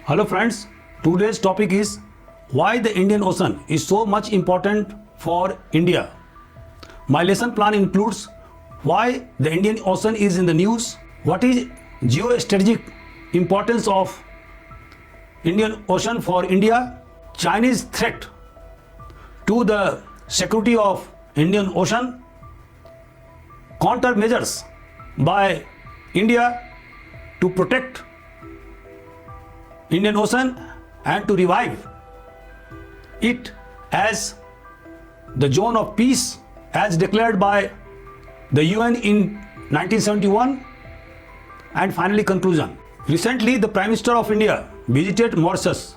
Hello friends, today's topic is why the Indian Ocean is so much important for India. My lesson plan includes why the Indian Ocean is in the news, what is geostrategic importance of Indian Ocean for India, Chinese threat to the security of Indian Ocean, countermeasures by India to protect Indian Ocean and to revive it as the zone of peace as declared by the UN in 1971, and finally conclusion. Recently the Prime Minister of India visited Mauritius.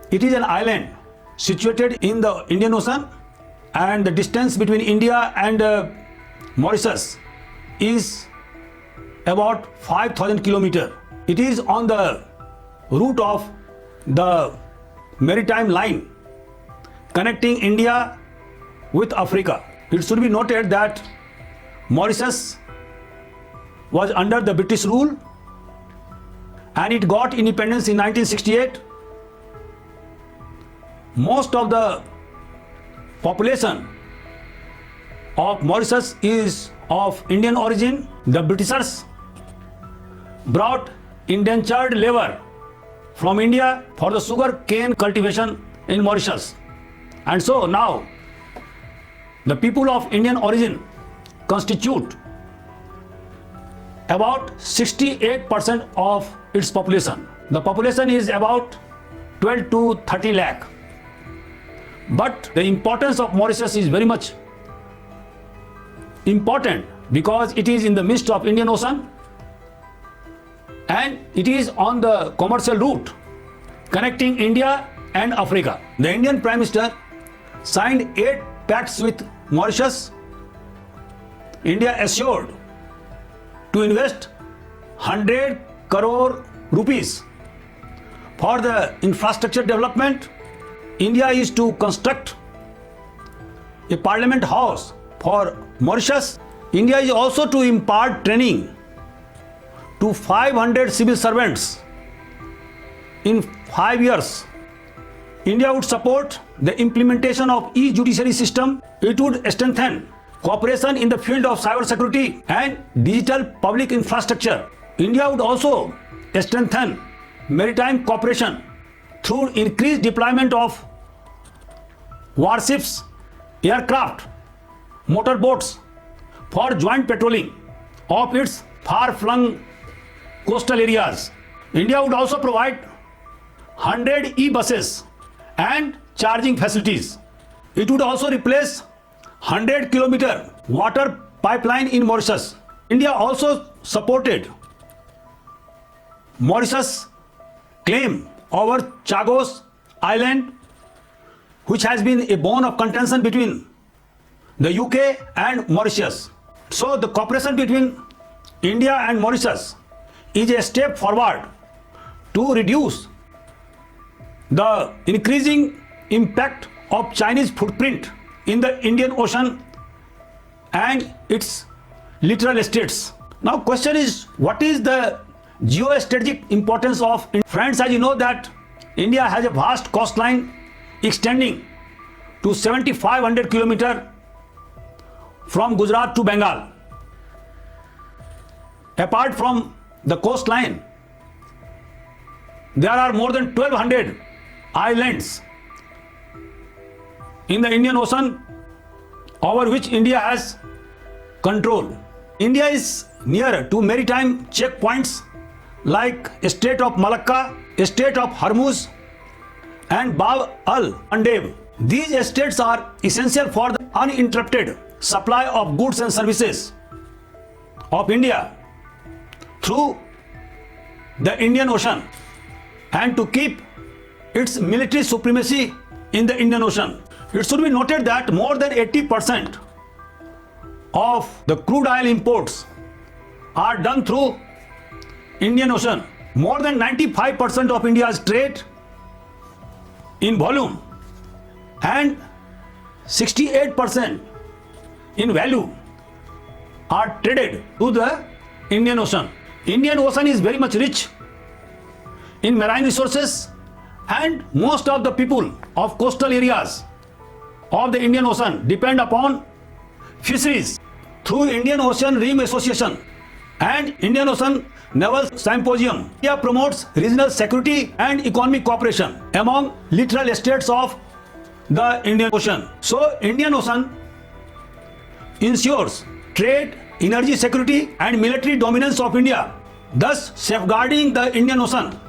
It is an island situated in the Indian Ocean, and the distance between India and Mauritius is about 5,000 kilometers. It is on the route of the maritime line connecting India with Africa. It should be noted that Mauritius was under the British rule and it got independence in 1968. Most of the population of Mauritius is of Indian origin. The Britishers brought indentured labor from India for the sugar cane cultivation in Mauritius. And so now the people of Indian origin constitute about 68% of its population. The population is about 12 to 30 lakh. But the importance of Mauritius is very much important because it is in the midst of Indian Ocean and it is on the commercial route connecting India and Africa. The Indian Prime Minister signed 8 pacts with Mauritius. India assured to invest 100 crore rupees for the infrastructure development. India is to construct a parliament house for Mauritius. India is also to impart training to 500 civil servants in 5 years. India would support the implementation of e-judiciary system. It would strengthen cooperation in the field of cyber security and digital public infrastructure. India would also strengthen maritime cooperation through increased deployment of warships, aircraft, motorboats for joint patrolling of its far-flung coastal areas. India would also provide 100 e-buses and charging facilities. It would also replace 100-kilometer water pipeline in Mauritius. India also supported Mauritius' claim over Chagos Island, which has been a bone of contention between the UK and Mauritius. So the cooperation between India and Mauritius is a step forward to reduce the increasing impact of Chinese footprint in the Indian Ocean and its littoral states. Now question is, what is the geostrategic importance of India? Friends, as you know that India has a vast coastline extending to 7,500 kilometers from Gujarat to Bengal. Apart from the coastline, there are more than 1,200 islands in the Indian Ocean over which India has control. India is near to maritime checkpoints like Strait of Malacca, Strait of Hormuz and Bab al-Mandeb. These states are essential for the uninterrupted supply of goods and services of India through the Indian Ocean and to keep its military supremacy in the Indian Ocean. It should be noted that more than 80% of the crude oil imports are done through Indian Ocean. More than 95% of India's trade in volume and 68% in value are traded through the Indian Ocean. Indian Ocean is very much rich in marine resources, and most of the people of coastal areas of the Indian Ocean depend upon fisheries. Through Indian Ocean Rim Association and Indian Ocean Naval Symposium, India promotes regional security and economic cooperation among littoral states of the Indian Ocean. So, Indian Ocean ensures trade, energy security and military dominance of India. Thus, safeguarding the Indian Ocean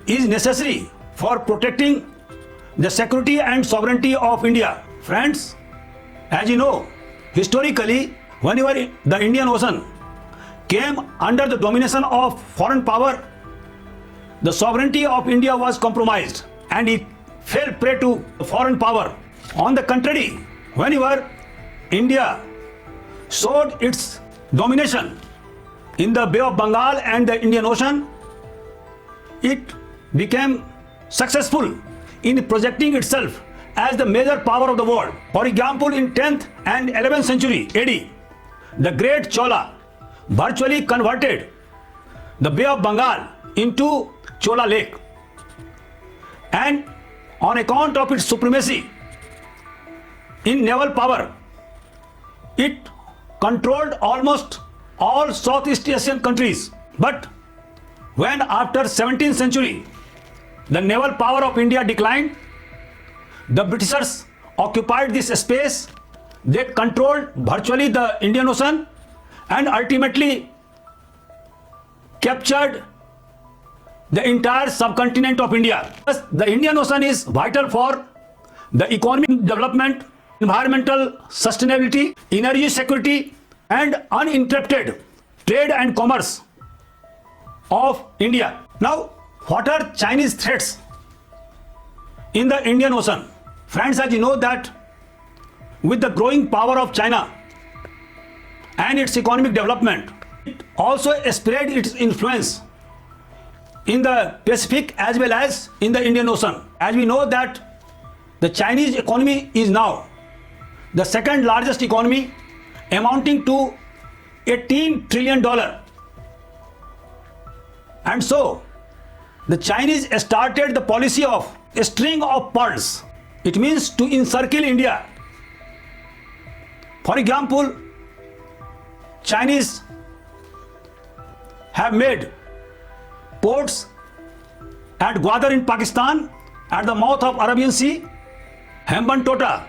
is necessary for protecting the security and sovereignty of India. Friends, as you know, historically, whenever the Indian Ocean came under the domination of foreign power, the sovereignty of India was compromised and it fell prey to foreign power. On the contrary, whenever India showed its domination in the Bay of Bengal and the Indian Ocean, it became successful in projecting itself as the major power of the world. For example, in 10th and 11th century AD, the great Chola virtually converted the Bay of Bengal into Chola Lake, and on account of its supremacy in naval power, it controlled almost all Southeast Asian countries. But when after 17th century the naval power of India declined, the Britishers occupied this space. They controlled virtually the Indian Ocean and ultimately captured the entire subcontinent of India. Thus, the Indian Ocean is vital for the economic development, environmental sustainability, energy security and uninterrupted trade and commerce of India. Now, what are Chinese threats in the Indian Ocean? Friends, as you know that with the growing power of China and its economic development, it also spread its influence in the Pacific as well as in the Indian Ocean. As we know that the Chinese economy is now the second largest economy, amounting to $18 trillion. And so, the Chinese started the policy of a string of pearls. It means to encircle India. For example, Chinese have made ports at Gwadar in Pakistan, at the mouth of Arabian Sea, Hambantota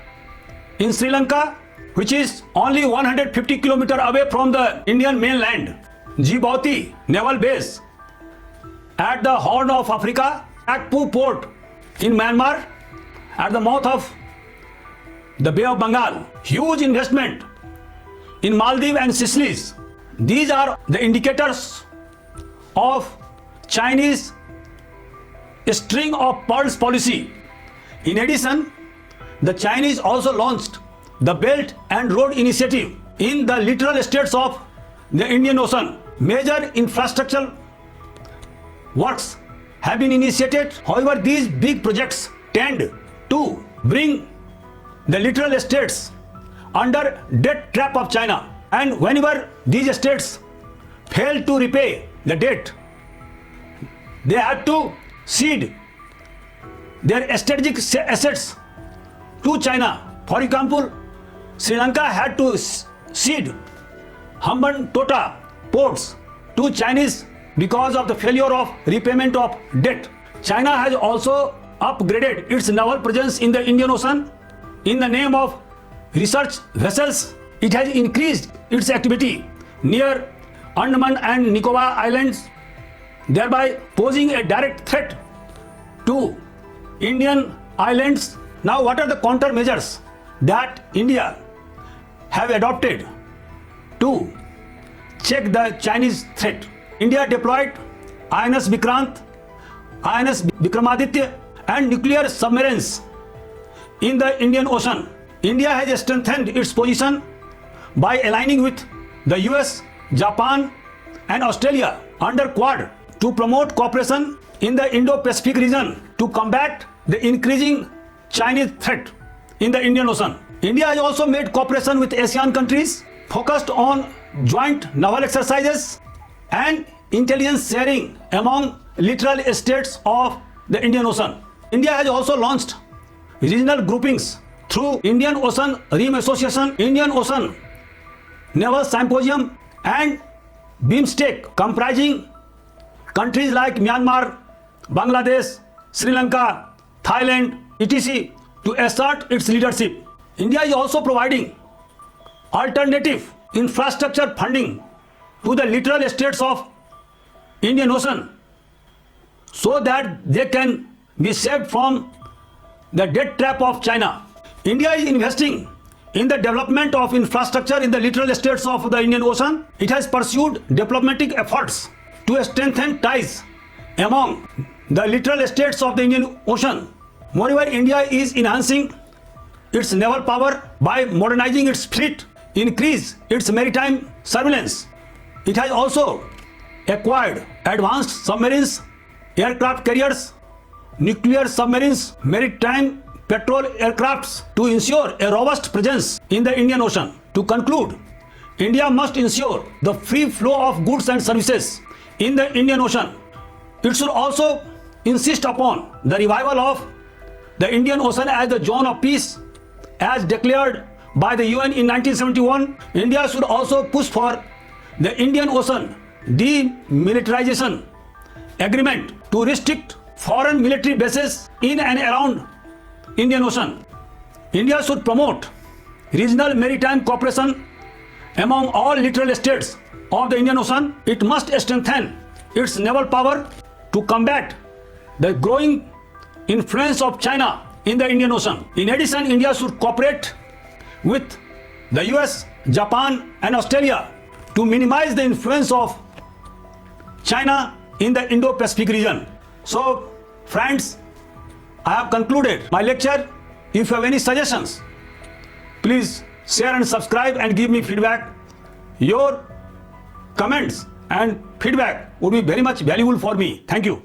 in Sri Lanka, which is only 150 kilometers away from the Indian mainland, Djibouti naval base at the Horn of Africa, Akpu port in Myanmar, at the mouth of the Bay of Bengal, huge investment in Maldives and Seychelles. These are the indicators of Chinese string of pearls policy. In addition, the Chinese also launched the Belt and Road Initiative in the littoral states of the Indian Ocean. Major infrastructure works have been initiated. However, these big projects tend to bring the littoral states under debt trap of China, and whenever these states fail to repay the debt, they have to cede their strategic assets to China. For example, Sri Lanka had to cede Hambantota ports to Chinese because of the failure of repayment of debt. China has also upgraded its naval presence in the Indian Ocean. In the name of research vessels, it has increased its activity near Andaman and Nicobar Islands, thereby posing a direct threat to Indian islands. Now, what are the countermeasures that India have adopted to check the Chinese threat? India deployed INS Vikrant, INS Vikramaditya and nuclear submarines in the Indian Ocean. India has strengthened its position by aligning with the US, Japan and Australia under Quad to promote cooperation in the Indo-Pacific region to combat the increasing Chinese threat in the Indian Ocean. India has also made cooperation with ASEAN countries focused on joint naval exercises and intelligence sharing among littoral states of the Indian Ocean. India has also launched regional groupings through Indian Ocean Rim Association, Indian Ocean Naval Symposium, and BIMSTEC, comprising countries like Myanmar, Bangladesh, Sri Lanka, Thailand, etc., to assert its leadership. India is also providing alternative infrastructure funding to the littoral states of Indian Ocean so that they can be saved from the debt trap of China. India is investing in the development of infrastructure in the littoral states of the Indian Ocean. It has pursued diplomatic efforts to strengthen ties among the littoral states of the Indian Ocean. Moreover, India is enhancing its naval power by modernizing its fleet, increase its maritime surveillance. It has also acquired advanced submarines, aircraft carriers, nuclear submarines, maritime patrol aircrafts to ensure a robust presence in the Indian Ocean. To conclude, India must ensure the free flow of goods and services in the Indian Ocean. It should also insist upon the revival of the Indian Ocean as the zone of peace as declared by the UN in 1971. India should also push for the Indian Ocean demilitarization agreement to restrict foreign military bases in and around Indian Ocean. India should promote regional maritime cooperation among all littoral states of the Indian Ocean. It must strengthen its naval power to combat the growing influence of China in the Indian Ocean. In addition, India should cooperate with the US, Japan, and Australia to minimize the influence of China in the Indo-Pacific region. So, friends, I have concluded my lecture. If you have any suggestions, please share and subscribe and give me feedback. Your comments and feedback would be very much valuable for me. Thank you.